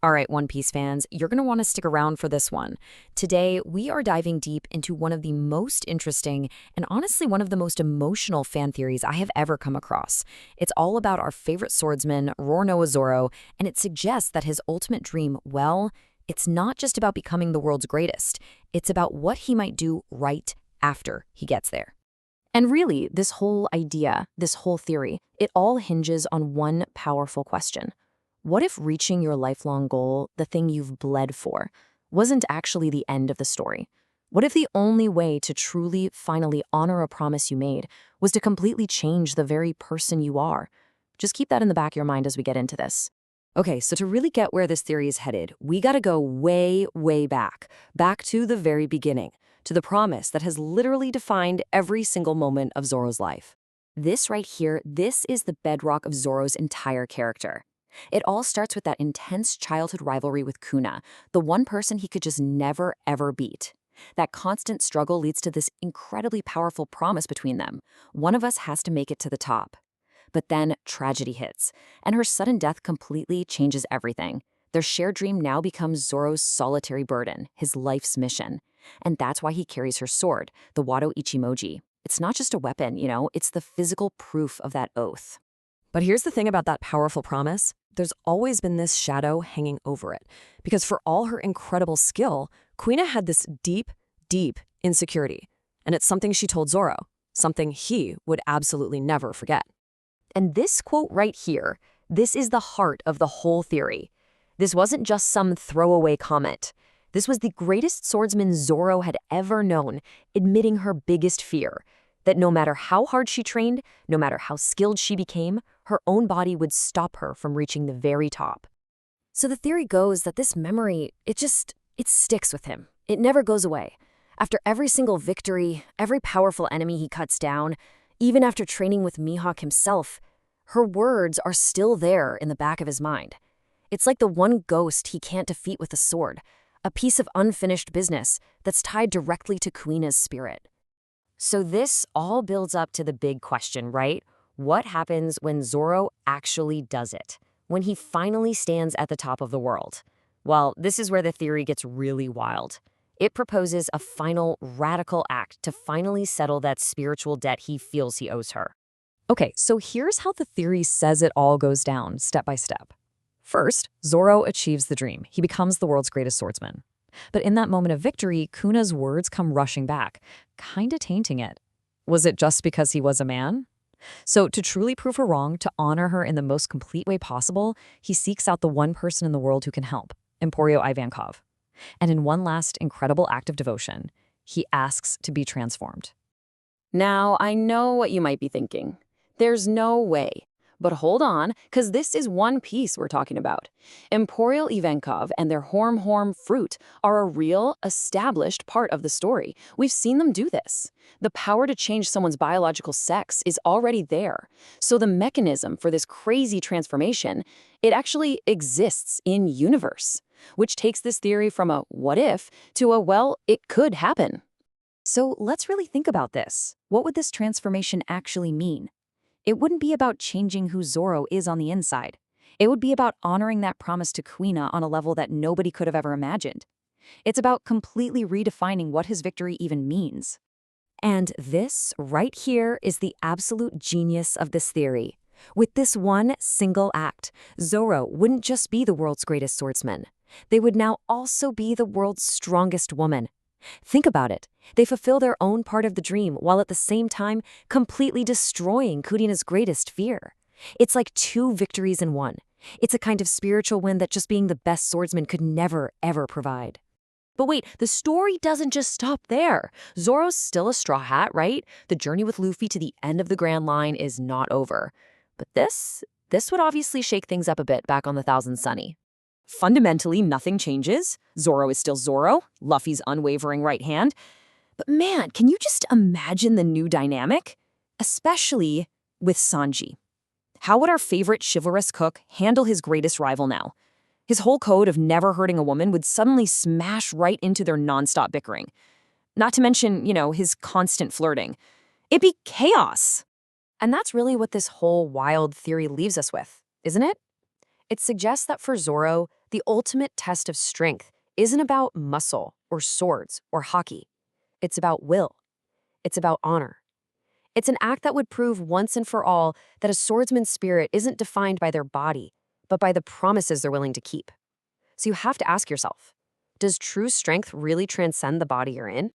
All right, One Piece fans, you're going to want to stick around for this one. Today, we are diving deep into one of the most interesting and honestly one of the most emotional fan theories I have ever come across. It's all about our favorite swordsman, Roronoa Zoro, and it suggests that his ultimate dream, well, it's not just about becoming the world's greatest. It's about what he might do right after he gets there. And really, this whole idea, this whole theory, it all hinges on one powerful question. What if reaching your lifelong goal, the thing you've bled for, wasn't actually the end of the story? What if the only way to truly, finally honor a promise you made was to completely change the very person you are? Just keep that in the back of your mind as we get into this. Okay, so to really get where this theory is headed, we gotta go way, way back to the very beginning, to the promise that has literally defined every single moment of Zoro's life. This right here, this is the bedrock of Zoro's entire character. It all starts with that intense childhood rivalry with Kuina, the one person he could just never, ever beat. That constant struggle leads to this incredibly powerful promise between them. One of us has to make it to the top. But then tragedy hits, and her sudden death completely changes everything. Their shared dream now becomes Zoro's solitary burden, his life's mission. And that's why he carries her sword, the Wado Ichimoji. It's not just a weapon, it's the physical proof of that oath. But here's the thing about that powerful promise. There's always been this shadow hanging over it. Because for all her incredible skill, Kuina had this deep, deep insecurity. And it's something she told Zoro, something he would absolutely never forget. And this quote right here, this is the heart of the whole theory. This wasn't just some throwaway comment. This was the greatest swordsman Zoro had ever known, admitting her biggest fear, that no matter how hard she trained, no matter how skilled she became, her own body would stop her from reaching the very top. So the theory goes that this memory, it sticks with him. It never goes away. After every single victory, every powerful enemy he cuts down, even after training with Mihawk himself, her words are still there in the back of his mind. It's like the one ghost he can't defeat with a sword, a piece of unfinished business that's tied directly to Kuina's spirit. So this all builds up to the big question, right? What happens when Zoro actually does it? When he finally stands at the top of the world? Well, this is where the theory gets really wild. It proposes a final, radical act to finally settle that spiritual debt he feels he owes her. Okay, so here's how the theory says it all goes down, step by step. First, Zoro achieves the dream. He becomes the world's greatest swordsman. But in that moment of victory, Kuna's words come rushing back, kinda tainting it. Was it just because he was a man? So to truly prove her wrong, to honor her in the most complete way possible, he seeks out the one person in the world who can help, Emporio Ivankov. And in one last incredible act of devotion, he asks to be transformed. Now, I know what you might be thinking. There's no way. But hold on, because this is One Piece we're talking about. Emporio Ivankov and their Horm fruit are a real, established part of the story. We've seen them do this. The power to change someone's biological sex is already there. So the mechanism for this crazy transformation, it actually exists in universe, which takes this theory from a what if to a well, it could happen. So let's really think about this. What would this transformation actually mean? It wouldn't be about changing who Zoro is on the inside. It would be about honoring that promise to Kuina on a level that nobody could have ever imagined. It's about completely redefining what his victory even means. And this, right here, is the absolute genius of this theory. With this one single act, Zoro wouldn't just be the world's greatest swordsman. They would now also be the world's strongest woman. Think about it. They fulfill their own part of the dream while at the same time completely destroying Kuina's greatest fear. It's like two victories in one. It's a kind of spiritual win that just being the best swordsman could never, ever provide. But wait, the story doesn't just stop there. Zoro's still a straw hat, right? The journey with Luffy to the end of the Grand Line is not over. But this would obviously shake things up a bit back on the Thousand Sunny. Fundamentally, nothing changes. Zoro is still Zoro, Luffy's unwavering right hand. But man, can you just imagine the new dynamic? Especially with Sanji. How would our favorite chivalrous cook handle his greatest rival now? His whole code of never hurting a woman would suddenly smash right into their nonstop bickering. Not to mention, his constant flirting. It'd be chaos. And that's really what this whole wild theory leaves us with, isn't it? It suggests that for Zoro, The ultimate test of strength isn't about muscle or swords or hockey. It's about will. It's about honor. It's an act that would prove once and for all that a swordsman's spirit isn't defined by their body, but by the promises they're willing to keep. So you have to ask yourself, does true strength really transcend the body you're in?